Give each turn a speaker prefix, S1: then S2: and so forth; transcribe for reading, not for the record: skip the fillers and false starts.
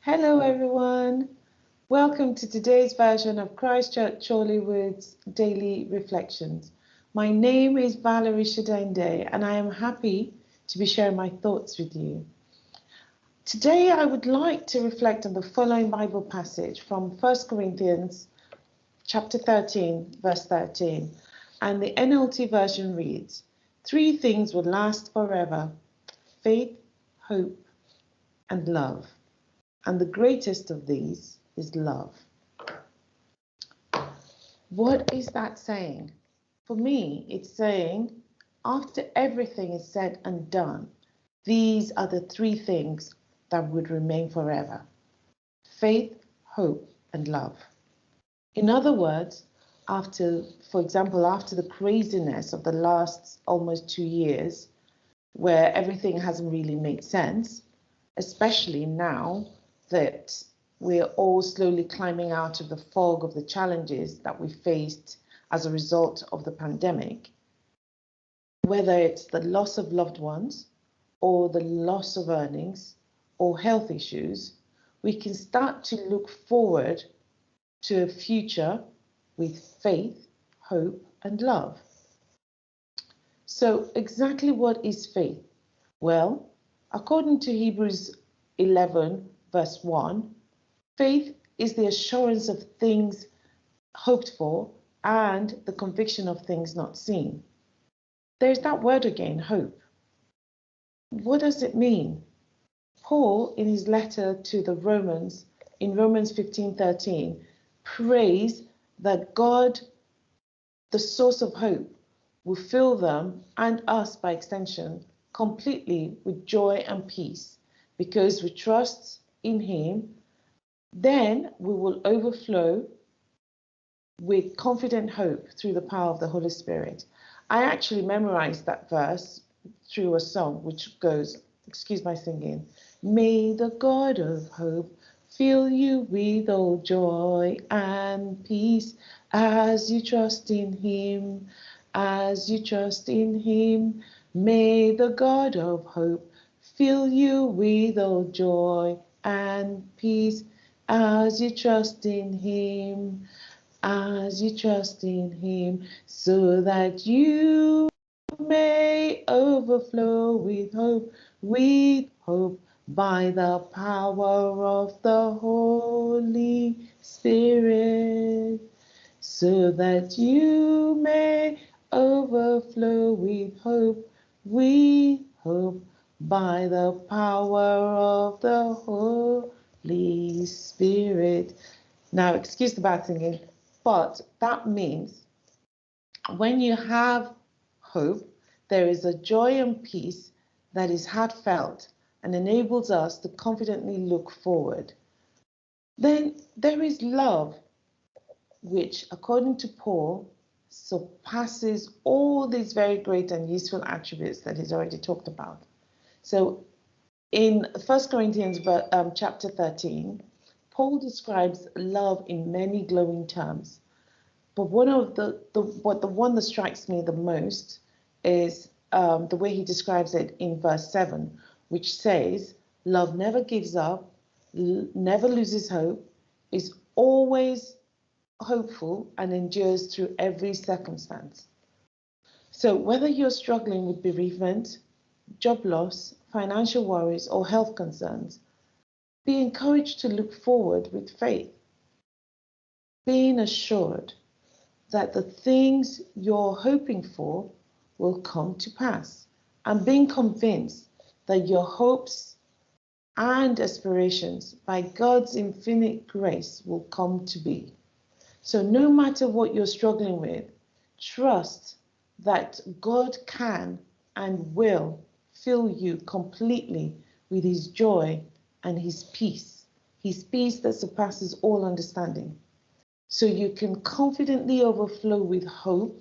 S1: Hello, everyone. Welcome to today's version of Christchurch Chorleywood's Daily Reflections. My name is Valerie and I am happy to be sharing my thoughts with you. Today, I would like to reflect on the following Bible passage from 1 Corinthians chapter 13, verse 13. And the NLT version reads, "Three things will last forever: faith, hope, and love. And the greatest of these is love." What is that saying? For me, it's saying, after everything is said and done, these are the three things that would remain forever: faith, hope, and love. In other words, for example, after the craziness of the last almost 2 years, where everything hasn't really made sense, especially now that we're all slowly climbing out of the fog of the challenges that we faced as a result of the pandemic, whether it's the loss of loved ones or the loss of earnings or health issues, we can start to look forward to a future with faith, hope, and love. So exactly what is faith? Well, according to Hebrews 11, verse 1, faith is the assurance of things hoped for and the conviction of things not seen. There's that word again, hope. What does it mean? Paul, in his letter to the Romans, in Romans 15:13, prays that God, the source of hope, will fill them and us by extension completely with joy and peace because we trust in Him. Then we will overflow with confident hope through the power of the Holy Spirit. I actually memorized that verse through a song which goes, excuse my singing, "May the God of hope fill you with all joy and peace as you trust in Him, as you trust in Him. May the God of hope fill you with all joy and peace as you trust in Him, as you trust in Him, so that you may overflow with hope, by the power of the Holy Spirit, so that you may overflow with hope, by the power of the Holy Spirit." Now, excuse the bad singing, but that means when you have hope, there is a joy and peace that is heartfelt and enables us to confidently look forward. Then there is love, which, according to Paul, surpasses all these very great and useful attributes that he's already talked about. So in 1 Corinthians chapter 13, Paul describes love in many glowing terms. But one of the one that strikes me the most is the way he describes it in verse 7, which says, "Love never gives up, never loses hope, is always hopeful, and endures through every circumstance." So whether you're struggling with bereavement, job loss, financial worries, or health concerns, be encouraged to look forward with faith, being assured that the things you're hoping for will come to pass, and being convinced that your hopes and aspirations by God's infinite grace will come to be. So no matter what you're struggling with, trust that God can and will fill you completely with His joy and His peace that surpasses all understanding. So you can confidently overflow with hope